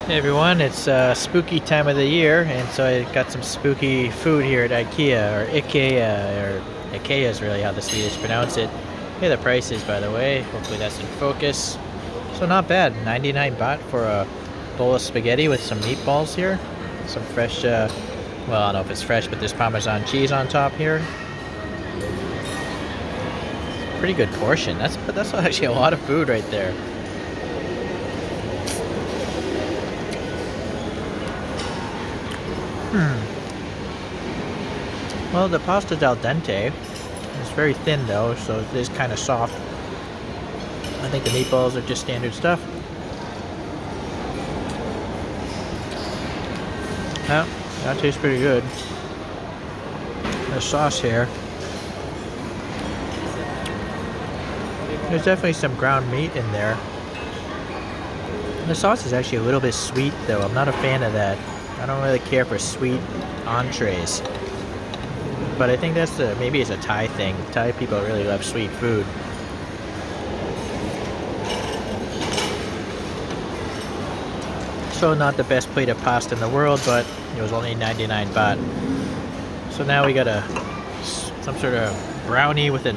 Hey everyone, it's spooky time of the year, and so I got some spooky food here at IKEA, or IKEA is really how the Swedish pronounce it. Here are the prices, by the way. Hopefully that's in focus. So not bad, 99 baht for a bowl of spaghetti with some meatballs here. Some fresh, well, I don't know if it's fresh, but there's Parmesan cheese on top here. Pretty good portion. That's actually a lot of food right there. Well, the pasta's al dente. It's very thin though, so it is kind of soft. I think the meatballs are just standard stuff. Yeah, that tastes pretty good. The sauce here. There's definitely some ground meat in there. The sauce is actually a little bit sweet though. I'm not a fan of that. I don't really care for sweet entrees. But I think maybe it's a Thai thing. Thai people really love sweet food. So not the best plate of pasta in the world, but it was only 99 baht. So now we got some sort of brownie with a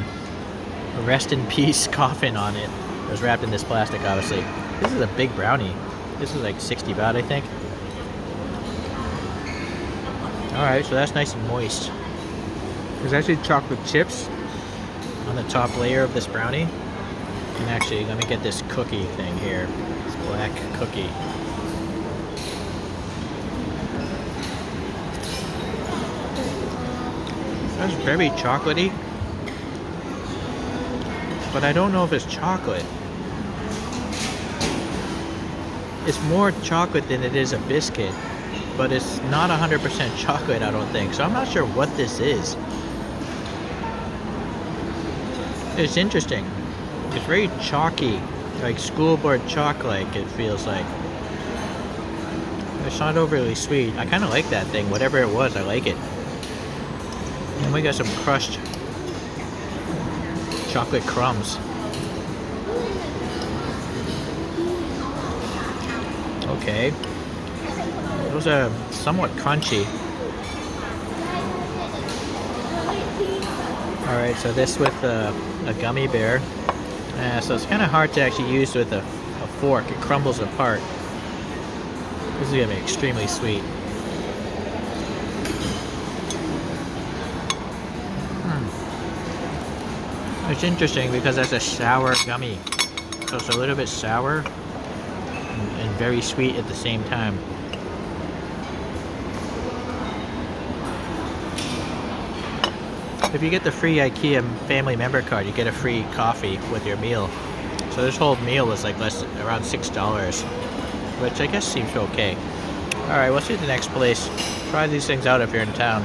rest in peace coffin on it. It was wrapped in this plastic, obviously. This is a big brownie. This is like 60 baht, I think. Alright, so that's nice and moist. There's actually chocolate chips on the top layer of this brownie. And actually, let me get this cookie thing here. This black cookie. That's very chocolatey. But I don't know if it's chocolate. It's more chocolate than it is a biscuit. But it's not 100% chocolate, I don't think. So I'm not sure what this is. It's interesting. It's very chalky, like school board chalk like it feels like. It's not overly sweet. I kind of like that thing. Whatever it was, I like it. And we got some crushed chocolate crumbs. Okay. Those are somewhat crunchy. Alright, so this with a gummy bear. So it's kind of hard to actually use with a fork. It crumbles apart. This is going to be extremely sweet. It's interesting because that's a sour gummy. So it's a little bit sour and very sweet at the same time. If you get the free IKEA family member card, you get a free coffee with your meal. So this whole meal was like around $6, which I guess seems okay. Alright, we'll see the next place. Try these things out if you're in town.